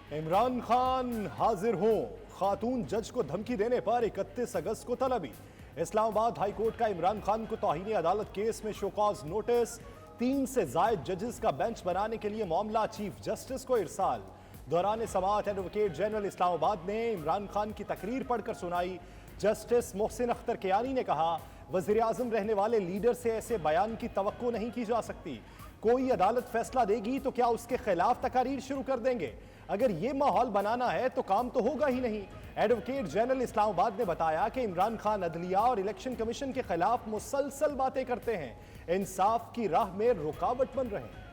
इमरान खान हाजिर हों, खातून जज को धमकी देने पर 31 अगस्त को तलबी। इस्लामाबाद हाई कोर्ट का इमरान खान को तौहीन अदालत केस में शोकॉज नोटिस। 3 से जायद जजेस का बेंच बनाने के लिए मामला चीफ जस्टिस को इरसाल। दौरान समाअत एडवोकेट जनरल इस्लामाबाद ने इमरान खान की तकरीर पढ़कर सुनाई। जस्टिस मोहसिन अख्तर कियानी ने कहा, वजीर आजम रहने वाले लीडर से ऐसे बयान की तवक्को नहीं की जा सकती। कोई अदालत फैसला देगी तो क्या उसके खिलाफ तकारीर शुरू कर देंगे? अगर ये माहौल बनाना है तो काम तो होगा ही नहीं। एडवोकेट जनरल इस्लामाबाद ने बताया कि इमरान खान अदलिया और इलेक्शन कमीशन के खिलाफ मुसलसल बातें करते हैं, इंसाफ की राह में रुकावट बन रहे हैं।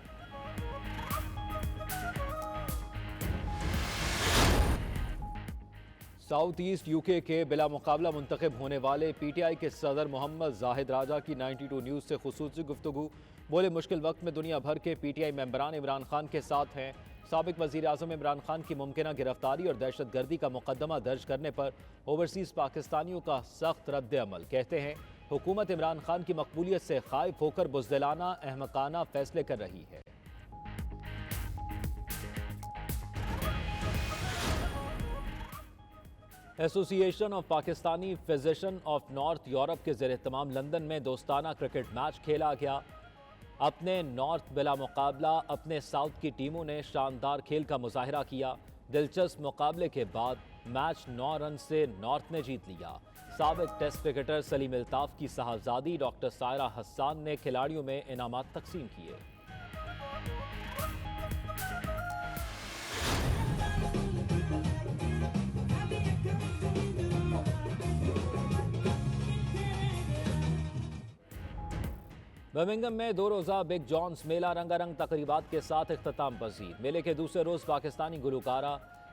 साउथ ईस्ट यूके के बिला मुकाबला मुंतखब होने वाले पीटीआई के सदर मोहम्मद जाहिद राजा की 92 न्यूज़ से खुसूसी गुफ्तगू। बोले, मुश्किल वक्त में दुनिया भर के पीटीआई मेंबरान इमरान खान के साथ हैं। साबिक वज़ीर आज़म इमरान खान की मुमकिना गिरफ्तारी और दहशतगर्दी का मुकदमा दर्ज करने पर ओवरसीज़ पाकिस्तानियों का सख्त रद्द अमल। कहते हैं, हुकूमत इमरान खान की मकबूलियत से खाइफ होकर बुज़दिलाना अहमकाना फैसले कर रही है। Association of Pakistani physician of north Europe के ज़ेर तमाम लंदन में दोस्ताना क्रिकेट मैच खेला गया। अपने नॉर्थ बिला मुकाबला अपने साउथ की टीमों ने शानदार खेल का मुजाहरा किया। दिलचस्प मुकाबले के बाद मैच 9 रन से नॉर्थ ने जीत लिया। साबिक टेस्ट क्रिकेटर सलीम अल्ताफ की साहबजादी डॉक्टर सायरा हसन ने खिलाड़ियों में इनामात तकसीम किए। बर्मिंघम में 2 रोज़ा बिग जॉन्स मेला रंगारंग तकरीबात के साथ इख्तिताम पजीर। मेले के दूसरे रोज़ पाकिस्तानी गुलकारा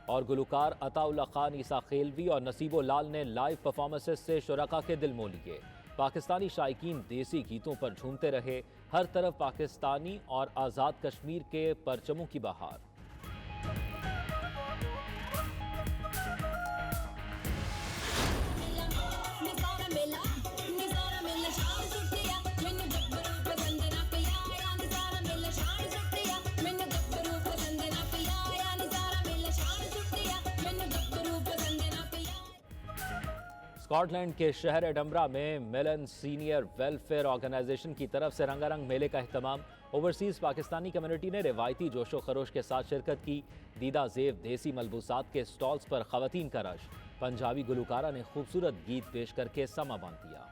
और गुलकार अताउल्ला खान, ईसा खेलवी और नसीबो लाल ने लाइव परफॉर्मेंसेस से शुरका के दिल मोह लिए। पाकिस्तानी शायकीन देसी गीतों पर झूमते रहे। हर तरफ पाकिस्तानी और आज़ाद कश्मीर के परचमों की बहार। स्कॉटलैंड के शहर एडम्बरा में मेलन सीनियर वेलफेयर ऑर्गेनाइजेशन की तरफ से रंगारंग मेले का अहतमाम। ओवरसीज़ पाकिस्तानी कम्युनिटी ने रिवायती जोशो खरोश के साथ शिरकत की। दीदा जेब देसी मलबूसात के स्टॉल्स पर खवातीन का रश। पंजाबी गुलकारा ने खूबसूरत गीत पेश करके समा बांध दिया।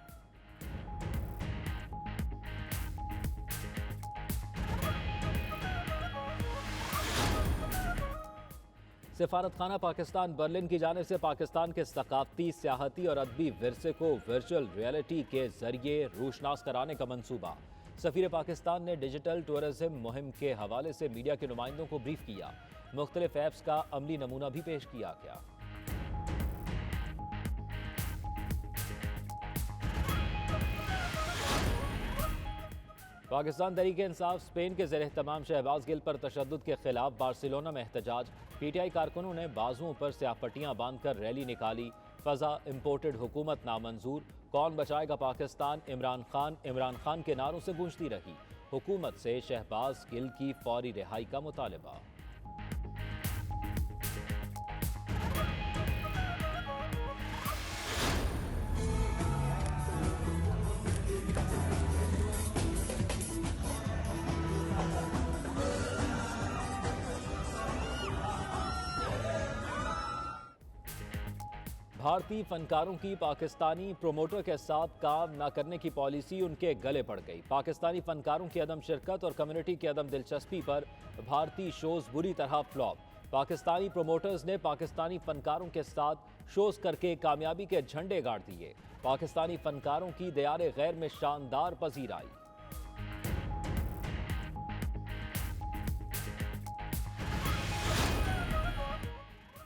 सिफारत खाना पाकिस्तान बर्लिन की जानिब से पाकिस्तान के सकाफती, सियाहती और अदबी विरसे को वर्चुअल रियलिटी के जरिए रूशनास कराने का मंसूबा। सफीर पाकिस्तान ने डिजिटल टूरिज्म मुहिम के हवाले से मीडिया के नुमाइंदों को ब्रीफ किया। मुख्तलिफ ऐप्स का अमली नमूना भी पेश किया गया। पाकिस्तान तहरीक इंसाफ स्पेन के ज़ेर तमाम शहबाज गिल पर तशद्दुद के खिलाफ बार्सिलोना में एहतजाज। पीटीआई कारकुनों ने बाजुओं पर स्याहपट्टियां बांधकर रैली निकाली। फजा इम्पोर्टेड हुकूमत नामंजूर, कौन बचाएगा पाकिस्तान, इमरान खान के नारों से गूंजती रही। हुकूमत से शहबाज गिल की फौरी रिहाई का मुतालबा। भारतीय फनकारों की पाकिस्तानी प्रोमोटर के साथ काम न करने की पॉलिसी उनके गले पड़ गई। पाकिस्तानी फनकारों की अदम शिरकत और कम्युनिटी की अदम दिलचस्पी पर भारतीय शोज बुरी तरह फ्लॉप। पाकिस्तानी प्रोमोटर्स ने पाकिस्तानी फनकारों के साथ शोज करके कामयाबी के झंडे गाड़ दिए। पाकिस्तानी फनकारों की दयारे गैर में शानदार पजीराई।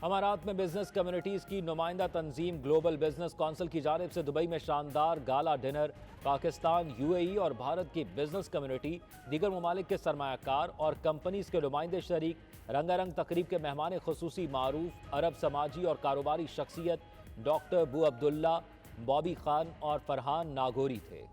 अमारात में बिजनेस कम्युनिटीज़ की नुमाइंदा तंजीम ग्लोबल बिजनेस कौंसिल की जानिब से दुबई में शानदार गाला डिनर। पाकिस्तान, यूएई और भारत की बिजनेस कम्युनिटी, दीगर ममालिक के सरमायाकार और कंपनीज के नुमाइंदे शरीक। रंगारंग तकरीब के मेहमान खसूसी मारूफ अरब समाजी और कारोबारी शख्सियत डॉक्टर बू अब्दुल्ला, बॉबी खान और फरहान नागोरी थे।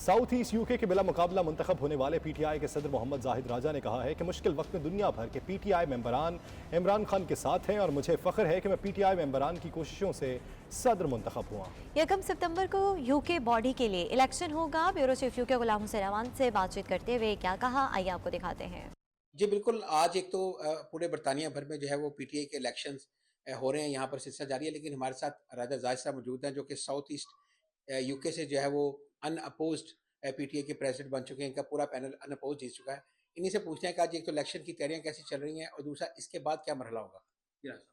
साउथ ईस्ट यूके के बिला मुकाबला मुंतखब होने वाले पीटीआई के सदर मोहम्मद जाहिद राजा ने कहा है कि मुश्किल वक्त में दुनिया भर के पीटीआई मेंबरान इमरान खान के साथ हैं और मुझे फख्र है कि मैं पीटीआई मेंबरान की कोशिशों से सदर मुंतखब हुआ। 1 सितंबर को यूके बॉडी के लिए इलेक्शन होगा। Bureau chief UK Ghulam Hussain Awan से बातचीत करते हुए क्या कहा, आइए आपको दिखाते हैं। जी बिल्कुल, आज एक तो पूरे बरतानिया भर में जो है वो पीटीआई के इलेक्शंस हो रहे हैं, यहाँ पर सिलसिला जारी है। लेकिन हमारे साथ राजा जाहिद साहब मौजूद हैं जो कि साउथ ईस्ट यूके से जो है वो अनअपोज्ड पीटीआई के प्रेसिडेंट बन चुके हैं। इनका पूरा पैनल अनअपोज्ड जीत चुका है। इन्हीं से पूछते हैं कि आज एक तो इलेक्शन की तैयारियां कैसी चल रही हैं और दूसरा इसके बाद क्या मरहला होगा।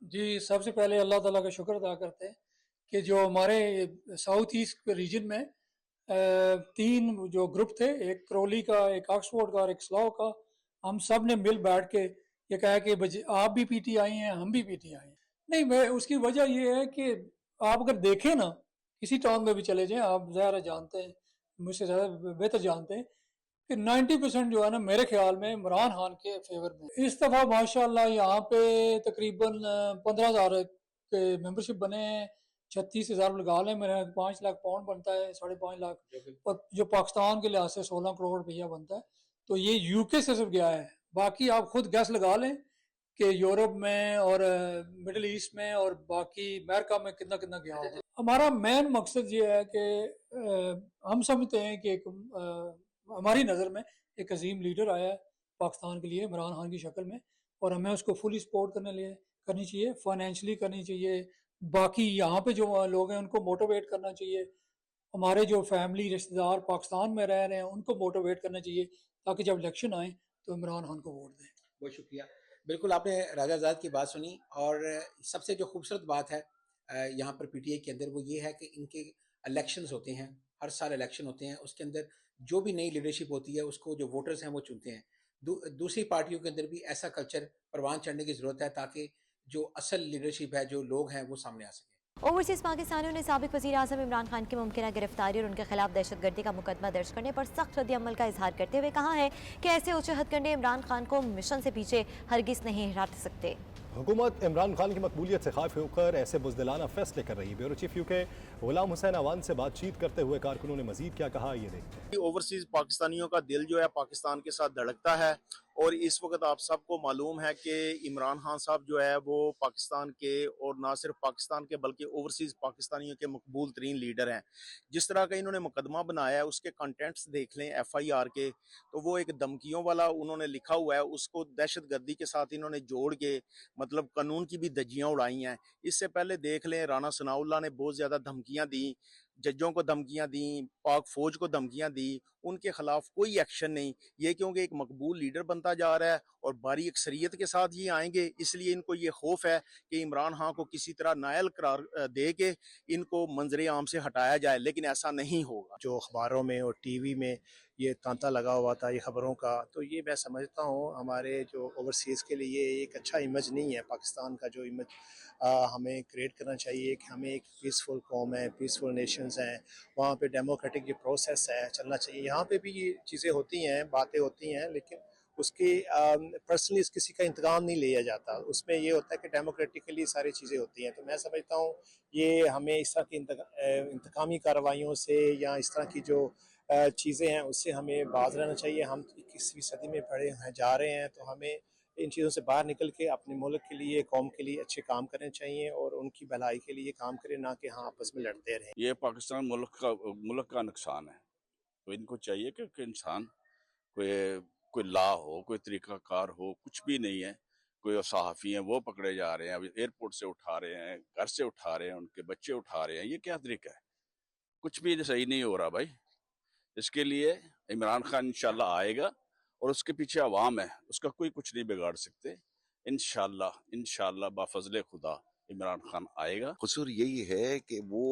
जी, सबसे पहले अल्लाह ताला का शुक्र अदा करते हैं कि जो हमारे साउथ ईस्ट रीजन में 3 जो ग्रुप थे, एक क्रोली का, एक ऑक्सफोर्ड का और एक स्लॉ का, हम सब ने मिल बैठ के ये कहा कि आप भी पीटीआई हैं, हम भी पीटीआई हैं। नहीं, मैं उसकी वजह ये है कि आप अगर देखें ना, किसी टाउन में भी चले जाएं, आप ज़्यादा जानते हैं, मुझसे ज़्यादा बेहतर जानते हैं कि 90% जो है ना, मेरे ख्याल में इमरान खान के फेवर में। इस दफ़ा माशाल्लाह यहाँ पे तकरीबन 15,000 के मेंबरशिप बने हैं। 36,000 लगा लें, मेरा 5 लाख पाउंड बनता है, 5.5 लाख, और जो पाकिस्तान के लिहाज से 16 करोड़ रुपया बनता है। तो ये यूके से सिर्फ गया है। बाकी आप खुद गैस लगा लें कि यूरोप में और मिडिल ईस्ट में और बाकी अमेरिका में कितना कितना गया होगा। हमारा मेन मकसद ये है कि हम समझते हैं कि हमारी नज़र में एक अजीम लीडर आया है पाकिस्तान के लिए इमरान खान की शक्ल में, और हमें उसको फुली सपोर्ट करनी चाहिए, फाइनेंशियली करनी चाहिए। बाकी यहाँ पे जो लोग हैं उनको मोटिवेट करना चाहिए। हमारे जो फैमिली रिश्तेदार पाकिस्तान में रह रहे हैं उनको मोटिवेट करना चाहिए ताकि जब इलेक्शन आए तो इमरान खान को वोट दें। बहुत शुक्रिया। बिल्कुल, आपने राजा जाहिद की बात सुनी और सबसे जो खूबसूरत बात है यहाँ पर पीटीआई के अंदर वो ये है कि इनके इलेक्शंस होते हैं, हर साल इलेक्शन होते हैं। उसके अंदर जो भी नई लीडरशिप होती है उसको जो वोटर्स हैं वो चुनते हैं। दूसरी पार्टियों के अंदर भी ऐसा कल्चर परवान चढ़ने की ज़रूरत है ताकि जो असल लीडरशिप है, जो लोग हैं, वो सामने आ सके। ओवरसीज पाकिस्तानियों ने साबिक वज़ीर आज़म इमरान खान की मुमकिन गिरफ्तारी और उनके खिलाफ दहशतगर्दी का मुकदमा दर्ज करने पर सख्त रद्द-ए-अमल का इजहार करते हुए कहा है कि ऐसे ऊंचे हथकंडे इमरान खान को मिशन से पीछे हरगिज नहीं हटा सकते। हुकूमत इमरान खान की मकबूलियत से खाफ होकर ऐसे बुज़दिलाना फैसले कर रही है। Bureau chief UK Ghulam Hussain Awan से बातचीत करते हुए कारकुनों ने मजीद क्या कहा, ये देखते हैं। ओवरसीज पाकिस्तानियों का दिल जो है पाकिस्तान के साथ धड़कता है और इस वक्त आप सबको मालूम है कि इमरान खान साहब जो है वो पाकिस्तान के और ना सिर्फ पाकिस्तान के बल्कि ओवरसीज पाकिस्तानियों के मकबूल तरीन लीडर हैं। जिस तरह का इन्होंने मुकदमा बनाया है उसके कंटेंट्स देख लें FIR के, तो वो एक धमकियों वाला उन्होंने लिखा हुआ है, उसको दहशत गर्दी के साथ इन्होंने जोड़ के मतलब कानून की भी धज्जियां उड़ाई हैं। इससे पहले देख लें राना सनाउल्लाह ने बहुत ज़्यादा धमकियां दी, जजों को धमकियां दी, पाक फौज को धमकियां दी, उनके खिलाफ कोई एक्शन नहीं। ये क्योंकि एक मकबूल लीडर बनता जा रहा है और भारी अक्सरियत के साथ ये आएंगे, इसलिए इनको ये खौफ है कि इमरान खान को किसी तरह नायल करार दे के इनको मंजरे आम से हटाया जाए, लेकिन ऐसा नहीं होगा। जो अखबारों में और टीवी में ये तांता लगा हुआ था ये खबरों का, तो ये मैं समझता हूँ हमारे जो ओवरसीज़ के लिए एक अच्छा इमेज नहीं है। पाकिस्तान का जो इमेज हमें क्रिएट करना चाहिए कि हमें एक पीसफुल कौम है, पीसफुल नेशंस हैं, वहाँ पे डेमोक्रेटिक जो प्रोसेस है चलना चाहिए। यहाँ पे भी ये चीज़ें होती हैं, बातें होती हैं, लेकिन उसकी पर्सनली किसी का इंतकाम नहीं लिया जाता। उसमें ये होता है कि डेमोक्रेटिकली सारी चीज़ें होती हैं। तो मैं समझता हूँ ये हमें इस तरह की इंतकामी कार्रवाइयों से या इस तरह की जो चीज़ें हैं उससे हमें बाज रहना चाहिए। हम 21वीं सदी में पड़े हैं जा रहे हैं, तो हमें इन चीज़ों से बाहर निकल के अपने मुल्क के लिए, कौम के लिए अच्छे काम करने चाहिए और उनकी भलाई के लिए काम करें, ना कि हाँ आपस में लड़ते रहें। ये पाकिस्तान मुल्क का नुकसान है। तो इनको चाहिए कि इंसान कोई ला हो, कोई तरीकाकार हो, कुछ भी नहीं है। कोई सहाफ़ी हैं वो पकड़े जा रहे हैं, अभी एयरपोर्ट से उठा रहे हैं, घर से उठा रहे हैं, उनके बच्चे उठा रहे हैं। ये क्या तरीका है? कुछ भी सही नहीं हो रहा भाई। इसके लिए इमरान खान इंशाल्लाह आएगा और उसके पीछे अवाम है, उसका कोई कुछ नहीं बिगाड़ सकते। इंशाल्लाह बाफजले खुदा इमरान खान आएगा। कसूर यही है कि वो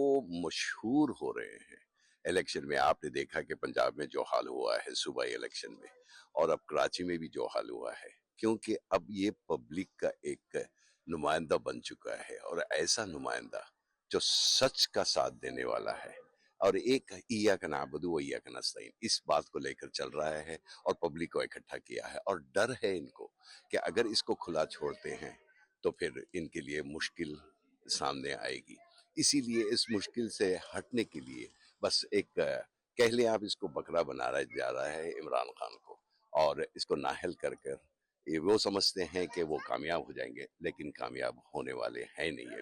मशहूर हो रहे हैं इलेक्शन में। आपने देखा कि पंजाब में जो हाल हुआ है सूबाई इलेक्शन में, और अब कराची में भी जो हाल हुआ है, क्योंकि अब ये पब्लिक का एक नुमाइंदा बन चुका है, और ऐसा नुमाइंदा जो सच का साथ देने वाला है और एक इय्याका नअबुदु व इय्याका नस्तईन इस बात को लेकर चल रहा है और पब्लिक को इकट्ठा किया है। और डर है इनको कि अगर इसको खुला छोड़ते हैं तो फिर इनके लिए मुश्किल सामने आएगी। इसीलिए इस मुश्किल से हटने के लिए बस एक कहले आप इसको बकरा बनाया जा रहा है इमरान खान को, और इसको नाहल कर कर ये वो समझते हैं कि वो कामयाब हो जाएंगे, लेकिन कामयाब होने वाले हैं नहीं है।